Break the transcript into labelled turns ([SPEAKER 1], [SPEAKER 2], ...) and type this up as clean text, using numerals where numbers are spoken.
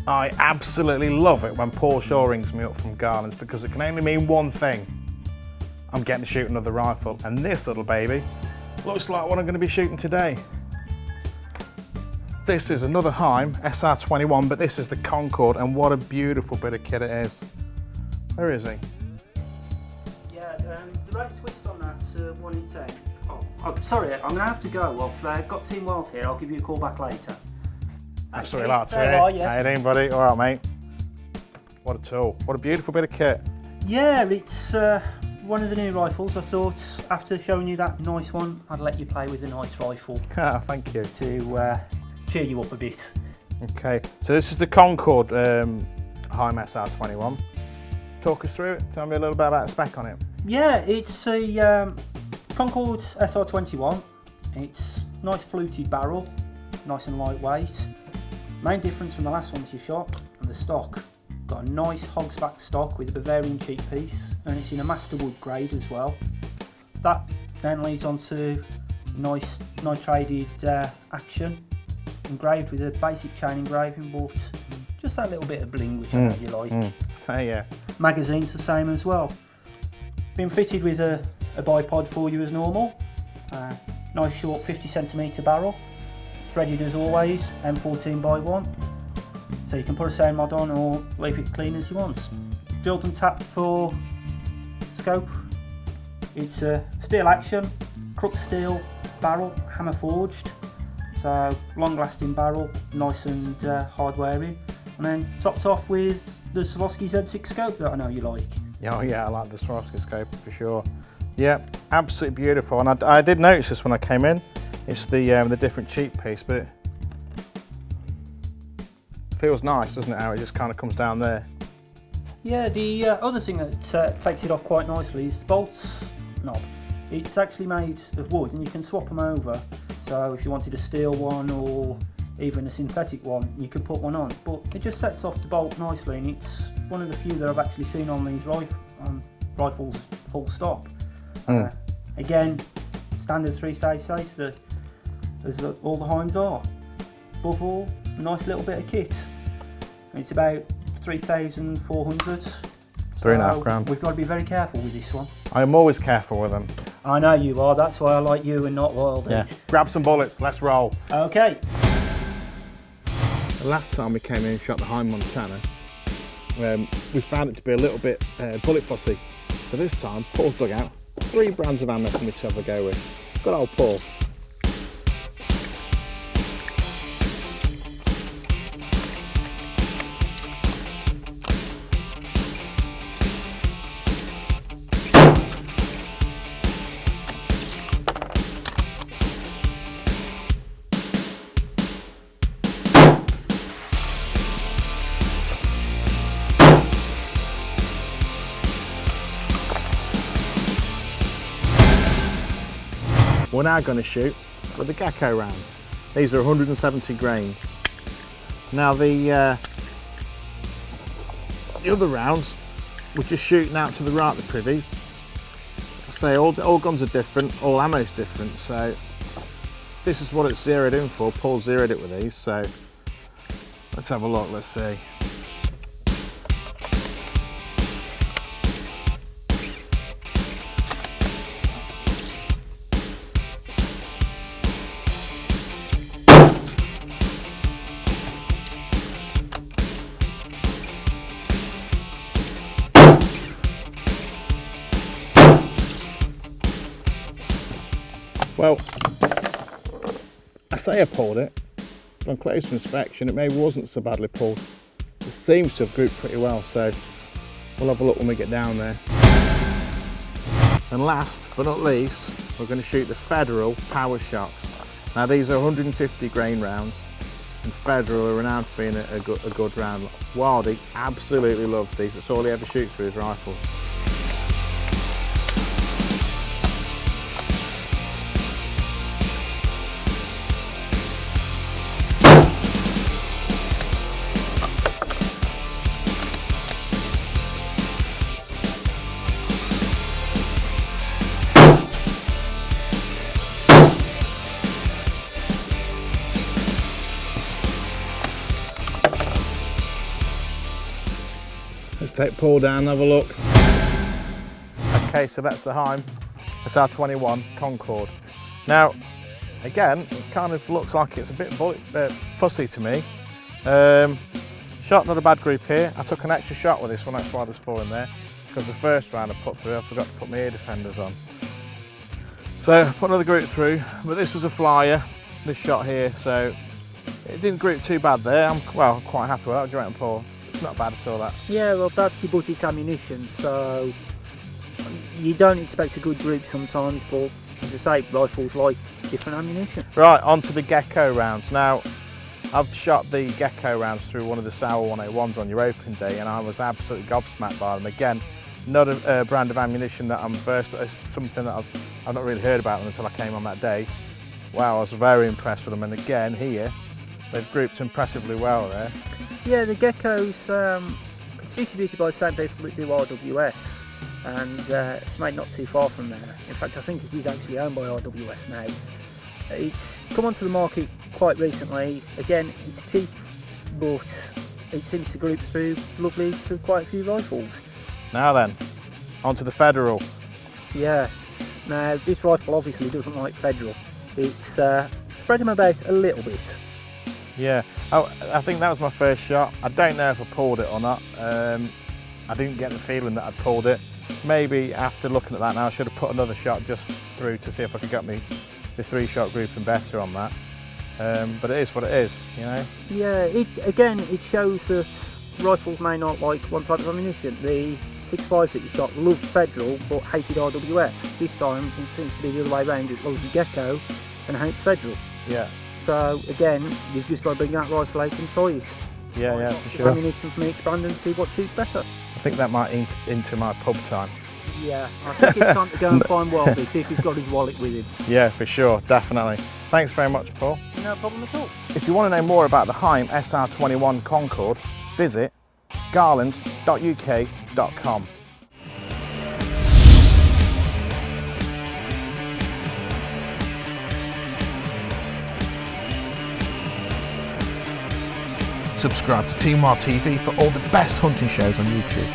[SPEAKER 1] I absolutely love it when Paul Shaw rings me up from Garlands because it can only mean one thing. I'm getting to shoot another rifle, and this little baby looks like what I'm going to be shooting today. This is another Heym SR21, but this is the Concord, and what a beautiful bit of kit it is. Where is he?
[SPEAKER 2] Yeah, the rate twist on that's 1 in 10. Oh, I'm sorry, I'm going to have to go. I've got Team Wild here. I'll give you a call back later.
[SPEAKER 1] That's what we like to hear. How you doing, buddy? All right, mate. What a tool. What a beautiful bit of kit.
[SPEAKER 2] Yeah, it's one of the new rifles. I thought after showing you that nice one, I'd let you play with a nice rifle.
[SPEAKER 1] Thank you.
[SPEAKER 2] To cheer you up a bit.
[SPEAKER 1] Okay, so this is the Concord Heym SR21. Talk us through it. Tell me a little bit about the spec on it.
[SPEAKER 2] Yeah, it's a Concord SR21. It's nice fluted barrel, nice and lightweight. Main difference from the last ones you shot, and the stock. Got a nice hog's back stock with a Bavarian cheek piece, and it's in a master wood grade as well. That then leads on to nice nitrided action, engraved with a basic chain engraving, but just that little bit of bling which I know you like.
[SPEAKER 1] Yeah.
[SPEAKER 2] Magazine's the same as well. Been fitted with a bipod for you as normal. Nice short 50cm barrel. Threaded as always, M14x1. So you can put a sound mod on or leave it clean as you want. Drilled and tapped for scope. It's a steel action, crook steel barrel, hammer forged. So long lasting barrel, nice and hard wearing. And then topped off with the Swarovski Z6 Scope that I know you like.
[SPEAKER 1] Oh yeah, I like the Swarovski Scope for sure. Yeah, absolutely beautiful. And I did notice this when I came in. It's the different cheek piece, but it feels nice, doesn't it, how it just kind of comes down there.
[SPEAKER 2] Yeah, the other thing that takes it off quite nicely is the bolts knob. It's actually made of wood and you can swap them over. So if you wanted a steel one or even a synthetic one, you could put one on. But it just sets off the bolt nicely, and it's one of the few that I've actually seen on these rifles full stop. Again, standard 3-stage safety, as all the Heims are. Above all, a nice little bit of kit. It's about 3,400.
[SPEAKER 1] £3.5 grand.
[SPEAKER 2] We've got to be very careful with this one.
[SPEAKER 1] I am always careful with them.
[SPEAKER 2] I know you are, that's why I like you and not Wild.
[SPEAKER 1] Yeah. Grab some bullets, let's roll.
[SPEAKER 2] Okay.
[SPEAKER 1] The last time we came in and shot the Heym Montana, we found it to be a little bit bullet fussy. So this time, Paul's dug out 3 brands of ammo for me to have a go with. Good old Paul. We're now going to shoot with the Gecko rounds. These are 170 grains. Now the other rounds, we're just shooting out to the right of the privies. I say all guns are different, all ammo's different, so this is what it's zeroed in for. Paul zeroed it with these, so let's have a look, let's see. Well, I say I pulled it, but on closer inspection it maybe wasn't so badly pulled. It seems to have grouped pretty well, so we'll have a look when we get down there. And last but not least, we're going to shoot the Federal Power Shocks. Now these are 150 grain rounds, and Federal are renowned for being a good round. Wildy absolutely loves these, it's all he ever shoots with his rifles. take Paul down and have a look. Okay, so that's the Heym SR21 Concord. Now, again, it kind of looks like it's a bit fussy to me. Shot, not a bad group here. I took an extra shot with this one, that's why there's 4 in there, because the first round I put through, I forgot to put my ear defenders on. So I put another group through, but this was a flyer, this shot here, so it didn't group too bad there. I'm quite happy with that. What do you reckon, Paul? It's not bad at all, that.
[SPEAKER 2] Yeah, well, that's your budget ammunition, so you don't expect a good group sometimes, but as I say, rifles like different ammunition.
[SPEAKER 1] Right, on to the Gecko rounds. Now, I've shot the Gecko rounds through one of the Sauer 101s on your open day, and I was absolutely gobsmacked by them. Again, not a brand of ammunition that I'm versed with, something that I've not really heard about them until I came on that day. Wow, I was very impressed with them, and again, here, they've grouped impressively well there.
[SPEAKER 2] Yeah, the Geckos, it's distributed by the same people that do RWS, and it's made not too far from there. In fact, I think it is actually owned by RWS now. It's come onto the market quite recently. Again, it's cheap, but it seems to group through lovely through quite a few rifles.
[SPEAKER 1] Now then, on to the Federal.
[SPEAKER 2] Yeah, now this rifle obviously doesn't like Federal. It's spread them about a little bit.
[SPEAKER 1] Yeah, I think that was my first shot. I don't know if I pulled it or not. I didn't get the feeling that I'd pulled it. Maybe after looking at that now, I should have put another shot just through to see if I could get the 3-shot grouping better on that. But it is what it is, you know?
[SPEAKER 2] Yeah, it shows that rifles may not like one type of ammunition. The 6.5 that you shot loved Federal but hated RWS. This time it seems to be the other way around. It loves the Gecko and hates Federal.
[SPEAKER 1] Yeah.
[SPEAKER 2] So again, you've just got to bring that rifle out and try it.
[SPEAKER 1] Yeah, for sure.
[SPEAKER 2] Ammunition from each brand and see what shoots better.
[SPEAKER 1] I think that might eat into my pub time.
[SPEAKER 2] Yeah, I think it's time to go and find Wildy, see if he's got his wallet with him.
[SPEAKER 1] Yeah, for sure, definitely. Thanks very much, Paul.
[SPEAKER 2] No problem at all.
[SPEAKER 1] If you want to know more about the Heym SR21 Concord, visit garlands.uk.com. Subscribe to Team Wild TV for all the best hunting shows on YouTube.